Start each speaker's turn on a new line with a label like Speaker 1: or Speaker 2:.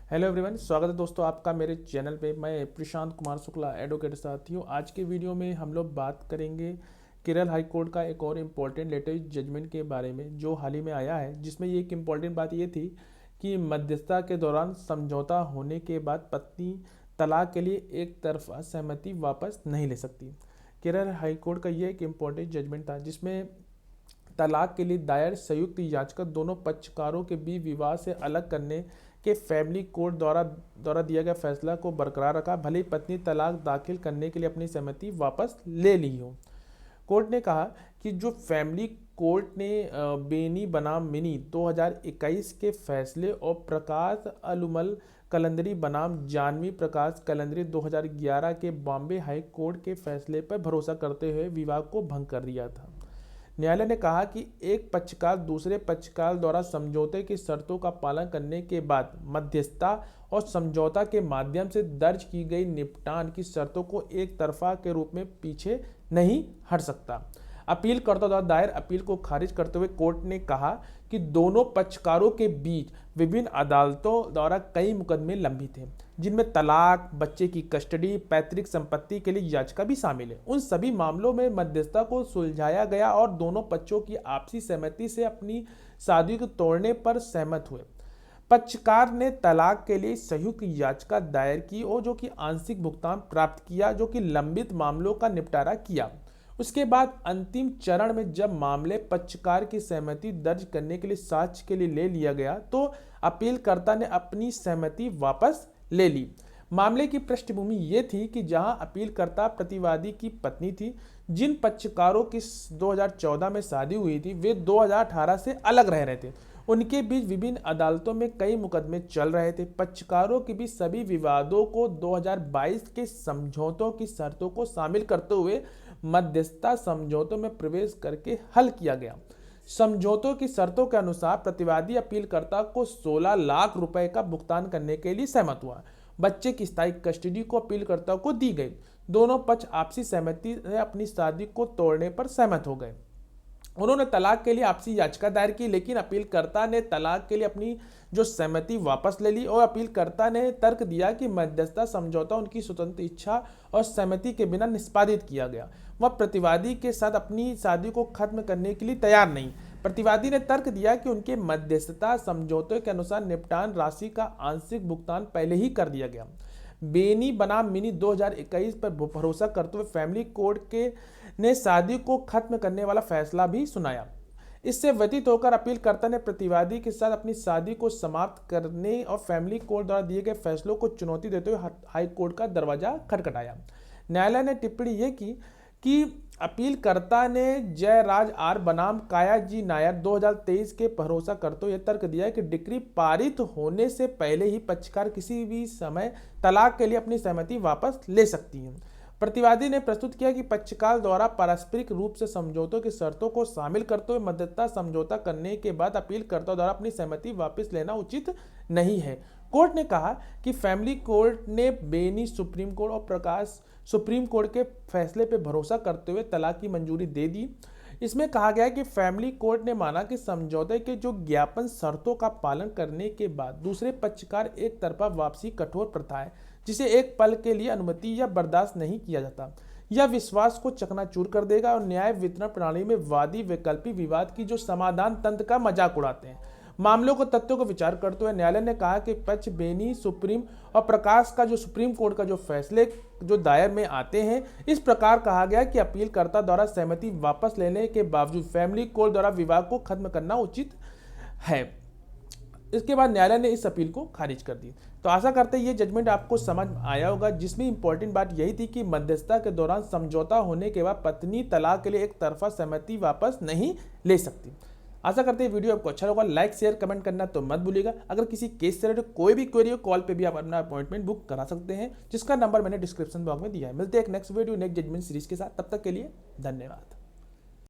Speaker 1: Hello everyone, स्वागत है दोस्तों आपका मेरे चैनल पे। मैं प्रशांत कुमार शुक्ला, एडवोकेट साथियों। आज के वीडियो में हम लोग बात करेंगे केरल हाई कोर्ट का एक और इम्पोर्टेंट लेटेस्ट जजमेंट के बारे में जो हाल ही में आया है, जिसमें ये एक इम्पोर्टेंट बात ये थी कि मध्यस्थता के दौरान समझौता होने के बाद पत्नी तलाक के लिए एक तरफा सहमति वापस नहीं ले सकती। केरल हाई कोर्ट का ये एक इम्पोर्टेंट जजमेंट था जिसमें तलाक के लिए दायर संयुक्त याचिका दोनों पक्षकारों के बीच विवाद से अलग करने के फैमिली कोर्ट द्वारा दिया गया फैसला को बरकरार रखा, भले ही पत्नी तलाक दाखिल करने के लिए अपनी सहमति वापस ले ली हो। कोर्ट ने कहा कि जो फैमिली कोर्ट ने बेनी बनाम मिनी 2021 के फैसले और प्रकाश अलुमल कलंदरी बनाम जानवी प्रकाश कलंदरी 2011 के बॉम्बे हाई कोर्ट के फैसले पर भरोसा करते हुए विवाद को भंग कर दिया था। न्यायालय ने कहा कि एक पक्षकार दूसरे पक्षकार द्वारा समझौते की शर्तों का पालन करने के बाद मध्यस्थता और समझौता के माध्यम से दर्ज की गई निपटान की शर्तों को एक तरफा के रूप में पीछे नहीं हट सकता। अपीलकर्ता द्वारा दायर अपील को खारिज करते हुए कोर्ट ने कहा कि दोनों पक्षकारों के बीच विभिन्न अदालतों द्वारा कई मुकदमे लंबित हैं, जिनमें तलाक, बच्चे की कस्टडी, पैतृक संपत्ति के लिए याचिका भी शामिल है। उन सभी मामलों में मध्यस्थता को सुलझाया गया और दोनों पक्षों की आपसी सहमति से अपनी शादी को तोड़ने पर सहमत हुए। पक्षकार ने तलाक के लिए संयुक्त याचिका दायर की और जो कि आंशिक भुगतान प्राप्त किया, जो कि लंबित मामलों का निपटारा किया। उसके बाद अंतिम चरण में जब मामले पक्षकार की सहमति दर्ज करने के लिए साक्ष्य के लिए ले लिया गया तो अपीलकर्ता ने अपनी सहमति वापस ले ली। मामले की पृष्ठभूमि ये थी कि जहां अपीलकर्ता प्रतिवादी की पत्नी थी, जिन पक्षकारों की 2014 में शादी हुई थी वे 2018 से अलग रह रहे थे। उनके बीच विभिन्न अदालतों में कई मुकदमे चल रहे थे। पक्षकारों के बीच सभी विवादों को 2022 के समझौतों की शर्तों को शामिल करते हुए मध्यस्थता समझौतों में प्रवेश करके हल किया गया। समझौतों की शर्तों के अनुसार प्रतिवादी अपीलकर्ता को 16 लाख रुपए का भुगतान करने के लिए सहमत हुआ। बच्चे की स्थायी कस्टडी को अपीलकर्ता को दी गई। दोनों पक्ष आपसी सहमति से अपनी शादी को तोड़ने पर सहमत हो गए। उन्होंने तलाक के लिए आपसी याचिका दायर की, लेकिन अपीलकर्ता ने तलाक के लिए अपनी जो सहमति वापस ले ली और अपीलकर्ता ने तर्क दिया कि मध्यस्थता समझौता उनकी स्वतंत्र इच्छा और सहमति के बिना निष्पादित किया गया। वह प्रतिवादी के साथ अपनी शादी को खत्म करने के लिए तैयार नहीं। प्रतिवादी ने तर्क दिया कि उनके मध्यस्थता समझौते के अनुसार निपटान राशि का आंशिक भुगतान पहले ही कर दिया गया। बेनी बनाम मिनी 2021 पर भरोसा करते हुए फैमिली कोर्ट ने शादी को खत्म करने वाला फैसला भी सुनाया। इससे व्यतीत होकर अपीलकर्ता ने प्रतिवादी के साथ अपनी शादी को समाप्त करने और फैमिली कोर्ट द्वारा दिए गए फैसलों को चुनौती देते हुए हाई कोर्ट का दरवाजा खटखटाया। न्यायालय ने टिप्पणी ये की कि अपीलकर्ता ने जयराज आर बनाम काया जी नायर 2023 के भरोसा करते हुए तर्क दिया कि डिक्री पारित होने से पहले ही पक्षकार किसी भी समय तलाक के लिए अपनी सहमति वापस ले सकती हैं। प्रतिवादी ने प्रस्तुत किया कि पक्षकार द्वारा पारस्परिक रूप से समझौतों की शर्तों को शामिल करते हुए मध्यस्थता समझौता करने के बाद अपीलकर्ता द्वारा अपनी सहमति वापस लेना उचित नहीं है। कोर्ट ने कहा कि फैमिली कोर्ट ने बेनी सुप्रीम कोर्ट और प्रकाश सुप्रीम कोर्ट के फैसले पर भरोसा करते हुए तलाक की मंजूरी दे दी। इसमें कहा गया कि फैमिली कोर्ट ने माना कि समझौते के जो ज्ञापन शर्तों का पालन करने के बाद दूसरे पक्षकार एक तरफा वापसी कठोर प्रथा है, जिसे एक पल के लिए अनुमति या बर्दाश्त नहीं किया जाता। यह विश्वास को चकनाचूर कर देगा और न्याय वितरण प्रणाली में वादी वैकल्पिक विवाद की जो समाधान तंत्र का मजाक उड़ाते हैं। मामलों को तथ्यों को विचार करते हुए न्यायालय ने कहा कि पक्ष बेनी सुप्रीम और प्रकाश का जो सुप्रीम कोर्ट का जो फैसले जो दायर में आते हैं, इस प्रकार कहा गया कि अपीलकर्ता द्वारा सहमति वापस लेने के बावजूद फैमिली कोर्ट द्वारा विवाद को खत्म करना उचित है। इसके बाद न्यायालय ने इस अपील को खारिज कर दी। तो आशा करते हैं ये जजमेंट आपको समझ आया होगा, जिसमें इंपॉर्टेंट बात यही थी कि मध्यस्थता के दौरान समझौता होने के बाद पत्नी तलाक के लिए एक तरफा सहमति वापस नहीं ले सकती। आशा करते हैं वीडियो आपको अच्छा होगा। लाइक शेयर कमेंट करना तो मत भूलिएगा। अगर किसी केस से रिलेटेड कोई भी क्वेरी हो, कॉल पे भी आप अपना अपॉइंटमेंट बुक करा सकते हैं, जिसका नंबर मैंने डिस्क्रिप्शन बॉक्स में दिया है। मिलते हैं एक next video next judgement series के साथ। तब तक के लिए धन्यवाद।